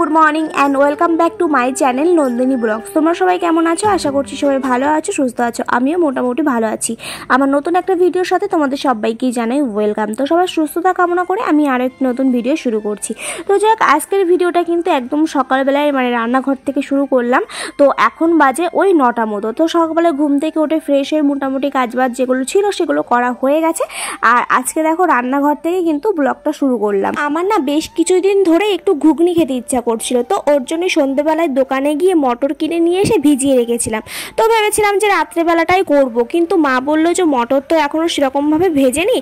Good morning and welcome back to my channel Nandini blogs. তোমরা সবাই কেমন আছো? আশা করছি সবাই ভালো আছো, সুস্থ আছো। আমিও মোটামুটি ভালো আছি। আমার নতুন একটা ভিডিওর সাথে তোমাদের সবাইকেই জানাই ওয়েলকাম। তো সবার সুস্থতা কামনা করে আমি আরও একটি নতুন ভিডিও শুরু করছি। তো যাক, আজকের ভিডিওটা কিন্তু একদম সকালবেলায় রান্নাঘর থেকে শুরু করলাম। তো এখন বাজে ওই 9টা মতো। তো সকালবেলা ঘুম থেকে উঠে ফ্রেশ হয়ে মোটামুটি কাজবাজ যেগুলো ছিল সেগুলো করা হয়ে গেছে। আর আজকে দেখো রান্নাঘর থেকে কিন্তু ব্লগটা শুরু করলাম। আমার না বেশ কিছুদিন ধরে একটু ঘুগনি খেতে ইচ্ছা করছিল, তো ওর জন্য সন্ধ্যেবেলায় দোকানে গিয়ে মটর কিনে নিয়ে এসে ভিজিয়ে রেখেছিলাম। তো ভেবেছিলাম যে রাত্রেবেলাটাই করব, কিন্তু মা বললো যে মটর তো এখনও সেরকমভাবে ভেজেনি,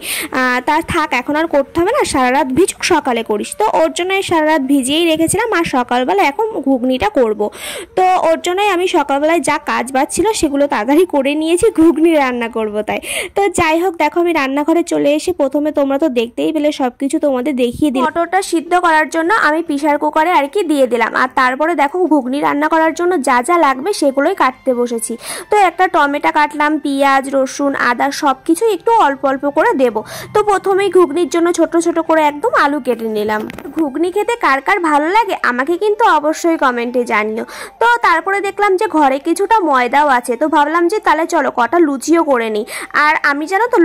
তার থাক, এখন আর করতে হবে না, সারা রাত ভিজুক, সকালে করিস। তো ওর জন্য সারা রাত ভিজিয়েই রেখেছিলাম আর সকালবেলা এখন ঘুগনিটা করব। তো ওর জন্যই আমি সকালবেলায় যা কাজ বাজ ছিল সেগুলো তাড়াতাড়ি করে নিয়েছি, ঘুগনি রান্না করব তাই। তো যাই হোক, দেখো আমি রান্নাঘরে চলে এসে প্রথমে তোমরা তো দেখতেই পেলে সব কিছু তোমাদের দেখিয়ে দিই। মটরটা সিদ্ধ করার জন্য আমি প্রেসার কুকারে আর কি দিয়ে দিলাম। আর তারপরে দেখো ঘুগনি রান্না করার জন্য যা যা লাগবে সেগুলোই কাটতে বসেছি। তো একটা টমেটো কাটলাম, পেঁয়াজ, রসুন, আদা সব কিছু একটু অল্প অল্প করে দেব। তো প্রথমেই ঘুগনির জন্য ছোট ছোট করে একদম আলু কেটে নিলাম। ঘুগনি খেতে কার কার ভালো লাগে আমাকে কিন্তু অবশ্যই কমেন্টে জানিও। তো তারপরে দেখলাম যে ঘরে কিছুটা ময়দাও আছে, তো ভাবলাম যে তাহলে চলো কটা লুচিও করে নিই। আর আমি জানো তো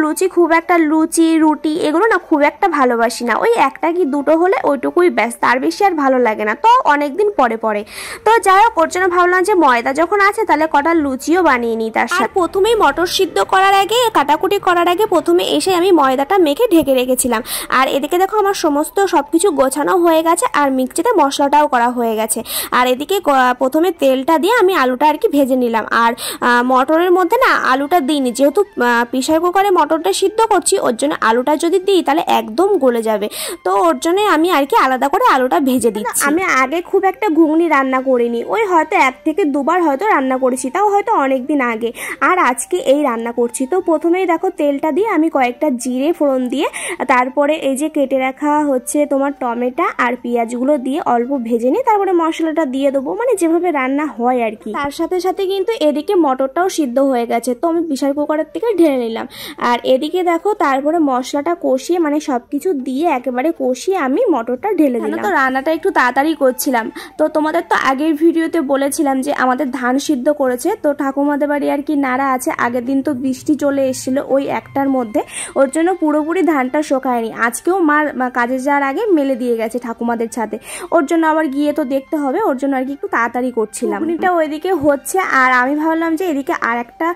লুচি রুটি এগুলো না খুব একটা ভালোবাসি না, ওই একটা কি দুটো হলে ওইটুকুই ব্যাস, তার বেশি আর ভালো লাগে না, তো অনেকদিন পরে পরে। তো যাই হোক, ওর জন্য ভাবলাম যে ময়দা যখন আছে তাহলে কটা লুচিও বানিয়ে নিই তার সাথে। প্রথমেই মটর সিদ্ধ করার আগে, কাটাকুটি করার আগে প্রথমে এসে আমি ময়দাটা মেখে ঢেকে রেখেছিলাম। আর এদিকে দেখো আমার সমস্ত সবকিছু গোছানো হয়ে গেছে আর মিক্সিতে মশলাটাও করা হয়ে গেছে। আর এদিকে প্রথমে তেলটা দিয়ে আমি আলুটা আর কি ভেজে নিলাম। আর মটরের মধ্যে না আলুটা দিইনি, যেহেতু প্রেসার কুকারে মটরটা সিদ্ধ করছি, ওর জন্য আলুটা যদি দিই তাহলে একদম গলে যাবে। তো ওর জন্য আমি আর কি আলাদা করে আলুটা ভেজে দিচ্ছি। আমি আগে খুব একটা ঘুগনি রান্না করিনি, ওই হয়তো 1 থেকে 2 বার হয়তো রান্না করেছি, তাও হয়তো অনেক দিন আগে। আর আজকে এই রান্না করছি। তো প্রথমেই দেখো তেলটা দিয়ে আমি কয়েকটা জিরে ফোড়ন দিয়ে তারপরে এই যে কেটে রাখা হচ্ছে তোমার টমেটো আর পেঁয়াজগুলো দিয়ে অল্প ভেজে নিই, তারপরে মশলাটা দিয়ে দেবো, মানে যেভাবে রান্না হয় আর কি। তার সাথে সাথে কিন্তু এদিকে মটরটাও সিদ্ধ হয়ে গেছে, তো আমি প্রেসার কুকারের থেকে ঢেলে নিলাম। আর এদিকে দেখো তারপরে মশলাটা কষিয়ে মানে সবকিছু দিয়ে একেবারে কষিয়ে আমি মটরটা ঢেলে দিলাম। তো রান্নাটা একটু তাড়াতাড়ি করছিলাম। তো তোমাদের তো আগের ভিডিওতে বলেছিলাম যে আমাদের ধান সিদ্ধ করেছে, তো ঠাকুমাদের বাড়ি আর কি নাড়া আছে। আগের দিন তো বৃষ্টি চলে এসেছিল ওই 1টার মধ্যে, ওর জন্য পুরোপুরি ধানটা শোকায়নি। আজকেও মার কাজে যাওয়ার আগে মেলে দিয়ে গেছে ঠাকুমাদের ছাদে, ওর জন্য আবার গিয়ে তো দেখতে হবে, ওর জন্য আর কি একটু তাড়াতাড়ি করছিলাম। ঘুগনিটা ওইদিকে হচ্ছে আর আমি ভাবলাম যে এদিকে আর একটা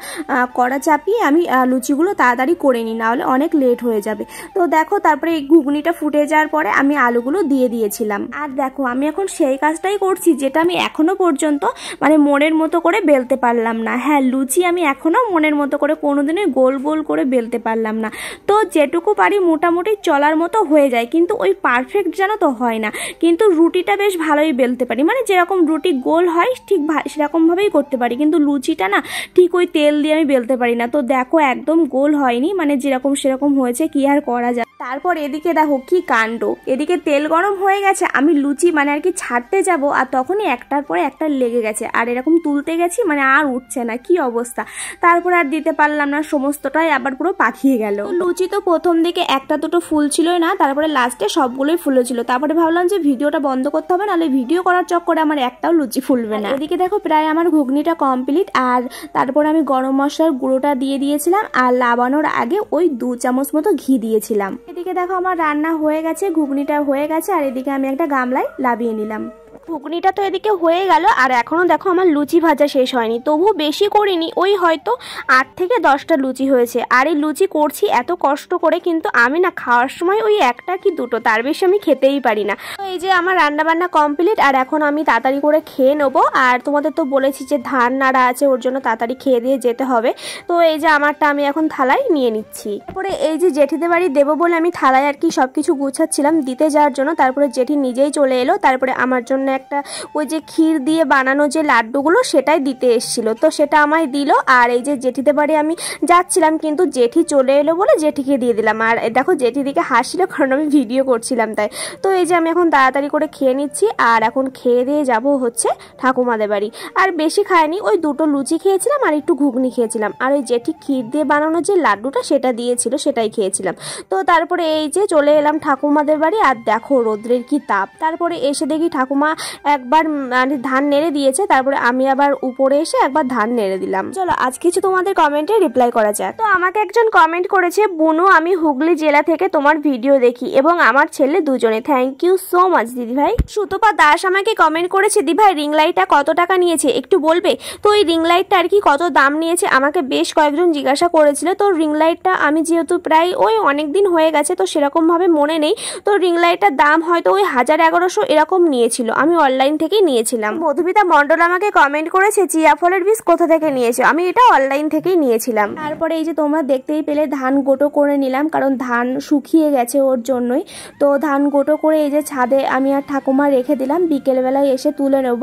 কড়া চাপিয়ে আমি লুচিগুলো তাড়াতাড়ি করে নিই, নাহলে অনেক লেট হয়ে যাবে। তো দেখো তারপরে এই ঘুগনিটা ফুটে যাওয়ার পরে আমি আলুগুলো দিয়ে দিয়েছিলাম। আর দেখো আমি এখন সেই কাজটাই করছি যেটা আমি এখনো পর্যন্ত মানে মনের মতো করে বেলতে পারলাম না। হ্যাঁ, লুচি আমি এখনো মনের মতো করে কোনোদিনই গোল গোল করে বেলতে পারলাম না। তো যেটুকু পারি মোটামুটি চলার মতো হয়ে যায়, কিন্তু ওই পারফেক্ট জানো তো হয় না। কিন্তু রুটিটা বেশ ভালোই বেলতে পারি, মানে যেরকম রুটি গোল হয় ঠিক সেরকমভাবেই করতে পারি, কিন্তু লুচিটা না ঠিক ওই তেল দিয়ে আমি বেলতে পারি না। তো দেখো একদম গোল হয়নি, মানে যেরকম সেরকম হয়েছে, কি আর করা যায়। তারপর এদিকে দেখো কি কাণ্ড, এদিকে তেল গরম হয়ে গেছে, আমি লুচি মানে আর কি ছাড়তে যাব, আর তখনই একটার পরে একটা লেগে গেছে, আর এরকম তুলতে গেছি মানে আর উঠছে না, কি অবস্থা। তারপর আর দিতে পারলাম না, সমস্তটাই আবার পুরো পাকিয়ে গেল। লুচি তো প্রথম দিকে একটা দুটো ফুল ছিলই না, তারপরে লাস্টে সবগুলোই ফুলেছিল। তারপরে ভাবলাম যে ভিডিওটা বন্ধ করতে হবে, নাহলে ভিডিও করার চক্করে আমার একটাও লুচি ফুলবে না। এদিকে দেখো প্রায় আমার ঘুগনিটা কমপ্লিট। আর তারপর আমি গরম মশলার গুঁড়োটা দিয়ে দিয়েছিলাম, আর লাবানোর আগে ওই 2 চামচ মতো ঘি দিয়েছিলাম। এদিকে দেখো আমার রান্না হয়ে গেছে, ঘুগনিটা হয়ে গেছে, আর এদিকে আমি একটা গামলায় লাবিয়ে নিলাম। ঘুগনিটা তো এদিকে হয়ে গেল, আর এখনও দেখো আমার লুচি ভাজা শেষ হয়নি, তবু বেশি করিনি, ওই হয়তো 8 থেকে 10টা লুচি হয়েছে। আর এই লুচি করছি এত কষ্ট করে, কিন্তু আমি না খাওয়ার সময় ওই 1টা কি 2টো, তার বেশি আমি খেতেই পারি না। তো এই যে আমার রান্নাবান্না কমপ্লিট, আর এখন আমি তাড়াতাড়ি করে খেয়ে নেবো। আর তোমাদের তো বলেছি যে ধান নাড়া আছে, ওর জন্য তাড়াতাড়ি খেয়ে দিয়ে যেতে হবে। তো এই যে আমারটা আমি এখন থালায় নিয়ে নিচ্ছি। তারপরে এই যে জেঠিদের বাড়ি দেবো বলে আমি থালায় আর কি সবকিছু গুছাচ্ছিলাম দিতে যাওয়ার জন্য, তারপরে জেঠি নিজেই চলে এলো। তারপরে আমার জন্য একটা ওই যে ক্ষীর দিয়ে বানানো যে লাড্ডুগুলো সেটাই দিতে এসেছিল, তো সেটা আমায় দিল। আর এই যে জেঠিদের বাড়ি আমি যাচ্ছিলাম, কিন্তু জেঠি চলে এলো বলে জেঠিকে দিয়ে দিলাম। আর দেখো জেঠি দিকে হাসছিল, কারণ আমি ভিডিও করছিলাম তাই। তো এই যে আমি এখন তাড়াতাড়ি করে খেয়ে নিচ্ছি, আর এখন খেয়ে দিয়ে যাব হচ্ছে ঠাকুমাদের বাড়ি। আর বেশি খাইনি, ওই 2টো লুচি খেয়েছিলাম আর একটু ঘুগনি খেয়েছিলাম। আর ওই জেঠি ক্ষীর দিয়ে বানানো যে লাড্ডুটা সেটা দিয়েছিল, সেটাই খেয়েছিলাম। তো তারপরে এই যে চলে এলাম ঠাকুমাদের বাড়ি, আর দেখো রোদ্রের কি তাপ। তারপরে এসে দেখি ঠাকুমা একবার মানে ধান নেড়ে দিয়েছে, তারপরে আমি আবার উপরে এসে একবার ধান নেড়ে দিলাম। চলো আজ কিছু তোমাদের কমেন্টে রিপ্লাই করা যাক। তো আমাকে একজন কমেন্ট করেছে, বুনু আমি হুগলি জেলা থেকে তোমার ভিডিও দেখি এবং আমার ছেলে দুজনে। থ্যাংক ইউ সো মাচ দিদিভাই। সুতপা দাস আমাকে কমেন্ট করেছে, দিভাই রিং লাইটটা কত টাকা নিয়েছে একটু বলবে? তো এই রিং লাইটটা আর কি কত দাম নিয়েছে আমাকে বেশ কয়েকজন জিজ্ঞাসা করেছিল। তো রিং লাইটটা আমি যেহেতু প্রায় ওই অনেক দিন হয়ে গেছে তো সেরকম ভাবে মনে নেই। তো রিং লাইটটার দাম হয়তো ওই 1000-1100 এরকম নিয়েছিল, আমি অনলাইন থেকেই নিয়েছিলাম। মধুমিতা মন্ডল আমাকে কমেন্ট করেছে, চিয়া ফলের বীজ কোথা থেকে নিয়েছো? আমি এটা অনলাইন থেকেই নিয়েছিলাম। তারপরে এই যে তোমরা দেখতেই পেলে ধান গোটো করে নিলাম, কারণ ধান শুকিয়ে গেছে ওর জন্যই। তো ধান গোটো করে এই যে ছাদে আমি আর ঠাকুমা রেখে দিলাম, বিকেলবেলায় এসে তুলে নেব।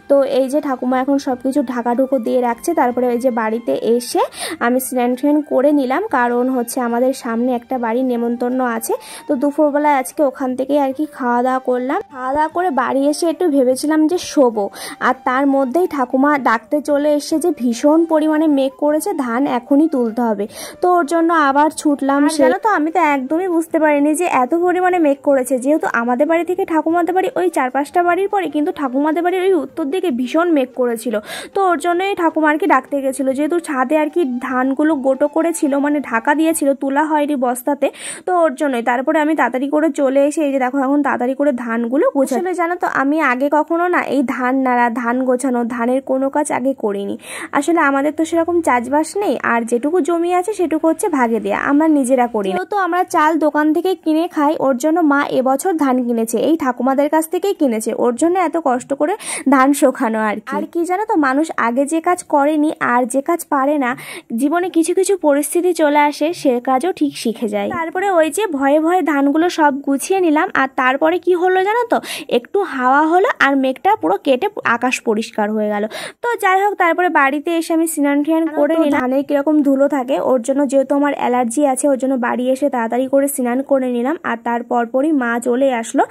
তো এই যে ঠাকুমা এখন সব কিছু ঢাকাঢুকো দিয়ে রাখছে। তারপরে এই যে বাড়িতে এসে আমি স্নান টান করে নিলাম, কারণ হচ্ছে আমাদের সামনে একটা বাড়ির নেমন্তন্ন আছে। তো দুপুরবেলায় আজকে ওখান থেকে আর কি খাওয়া দাওয়া করলাম। খাওয়া দাওয়া করে বাড়ি এসে একটু ভেবেছিলাম যে শোবো, আর তার মধ্যেই ঠাকুমা ডাকতে চলে এসে যে ভীষণ পরিমাণে মেঘ করেছে, ধান এখনই তুলতে হবে। তো ওর জন্য আবার ছুটলাম। জানো তো আমি তো একদমই বুঝতে পারিনি যে এত পরিমাণে মেঘ করেছে, যেহেতু আমাদের বাড়ি থেকে ঠাকুমাদের বাড়ি ওই 4-5টা বাড়ির পরে, কিন্তু ঠাকুমাদের বাড়ির ওই উত্তর দিকে ভীষণ মেঘ করেছিল। তো ওর জন্যই ঠাকুমা আর কি ডাকতে গেছিলো, যেহেতু ছাদে আর কি ধানগুলো গোটো করেছিল, মানে ঢাকা দিয়েছিল, তোলা হয়নি বস্তাতে। তো ওর জন্যই তারপরে আমি তাড়াতাড়ি করে চলে এসে এই যে দেখো এখন তাড়াতাড়ি করে ধানগুলো গোছানো। জানো তো আমি আগে কখনো না এই ধান নাড়া, ধান গোছানো, ধানের কোনো কাজ আগে করিনি। আসলে আমাদের তো সেরকম চাষবাস নেই, আর যেটুকু জমি আছে সেটুকু হচ্ছে ভাগে দেয়া, আমরা নিজেরা করি। তো আমরা চাল দোকান থেকে কিনে খাই, ওর জন্য মা এবছর ধান কিনেছে, এই ঠাকুমাদের কাছ থেকেই কিনেছে, ওর জন্য এত কষ্ট করে ধান শোকানো আর কি জানো তো মানুষ আগে যে কাজ করেনি আর যে কাজ পারে না, জীবনে কিছু কিছু পরিস্থিতি চলে আসে, সে কাজও ঠিক শিখে যায়। তারপরে ওই যে ভয়ে ভয়ে ধানগুলো সব গুছিয়ে নিলাম, আর তারপরে কি হলো জানো তো, একটু হাওয়া হলো আর মেঘটা পুরো কেটে আকাশ পরিষ্কার হয়ে গেল। তো যাই হোক তারপরে বাড়িতে এসে আমি স্নান টান করে নিলাম। ধানের কিরকম ধুলো থাকে ওর জন্য, যেহেতু আমার অ্যালার্জি আছে ওর জন্য বাড়ি এসে তাড়াতাড়ি করে স্নান করে নিলাম। আর তারপর পরই মা চলে আসলো,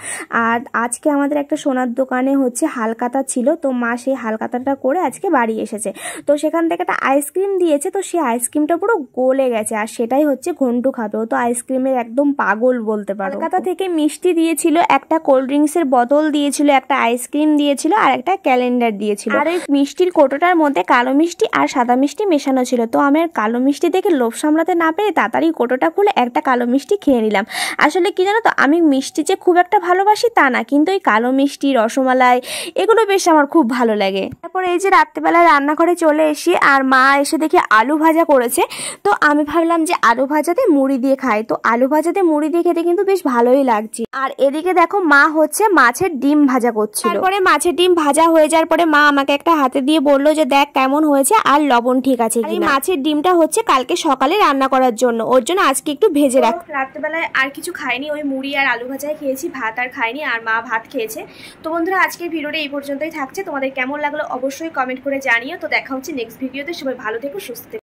আর আজকে আমাদের একটা সোনার দোকানে হচ্ছে হালকাতা ছিল, তো মা সেই হালকাতাটা করে আজকে বাড়ি এসেছে। তো সেখান থেকে একটা আইসক্রিম দিয়েছে, তো সেই আইসক্রিমটা পুরো গলে গেছে, আর সেটাই হচ্ছে ঘন্টু খাবে। ও তো আইসক্রিমের একদম পাগল বলতে পারো। হালকাতা থেকে মিষ্টি দিয়েছিল, একটা কোল্ড ড্রিঙ্কসের বোতল দিয়েছিল, একটা আইসক্রিম দিয়েছিল, আর একটা ক্যালেন্ডার দিয়েছিল। আর এই মিষ্টির কোটোটার মধ্যে কালো মিষ্টি আর সাদা মিষ্টি মেশানো ছিল। তো আমি আর কালো মিষ্টি দেখে লোভ সামলাতে না পেরে তাড়াতাড়ি কোটোটা খুলে একটা কালো মিষ্টি খেয়ে নিলাম। আসলে কি জানো তো আমি মিষ্টি যে খুব একটা ভালোবাসি তা না, কিন্তু ওই কালো মিষ্টি, রসমালাই এগুলো বেশ আমার খুব ভালো লাগে। তারপরে এই যে রাত্রেবেলায় রান্নাঘরে চলে এসে আর মা এসে দেখে আলু ভাজা করেছে। তো আমি ভাবলাম যে আলু ভাজাতে মুড়ি দিয়ে খাই, তো আলু ভাজাতে মুড়ি দিয়ে খেতে কিন্তু বেশ ভালোই লাগছে। আর এদিকে দেখো মা হচ্ছে মাছের ডিম ভাজা করছিল। তারপরে মাছের ডিম ভাজা হয়ে যাওয়ার পরে মা আমাকে একটা হাতে দিয়ে বললো যে দেখ কেমন হয়েছে আর লবণ ঠিক আছে কিনা। মাছের ডিমটা হচ্ছে কালকে সকালে রান্না করার জন্য, ওর জন্য আজকে একটু ভেজে রাখ। রাত্রেবেলায় আর কিছু খাইনি, ওই মুড়ি আর আলু ভাজাই খেয়েছি, ভাত আর খাইনি, আর মা ভাত খেয়েছে। তো বন্ধুরা আজকের ভিডিওটা এই পর্যন্তই থাকছে, তোমাদের কেমন লাগলো অবশ্যই কমেন্ট করে জানিও। তো দেখা হচ্ছে নেক্সট ভিডিওতে, সবাই ভালো থেকো, সুস্থ থেকো।